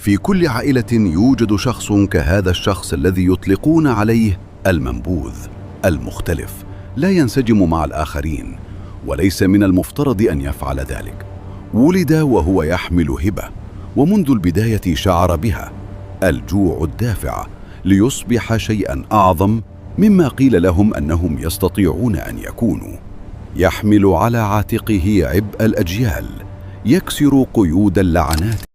في كل عائلة يوجد شخص كهذا الشخص الذي يطلقون عليه المنبوذ، المختلف، لا ينسجم مع الآخرين، وليس من المفترض أن يفعل ذلك. ولد وهو يحمل هبة، ومنذ البداية شعر بها، الجوع الدافع ليصبح شيئا أعظم مما قيل لهم أنهم يستطيعون أن يكونوا. يحمل على عاتقه عبء الأجيال، يكسر قيود اللعنات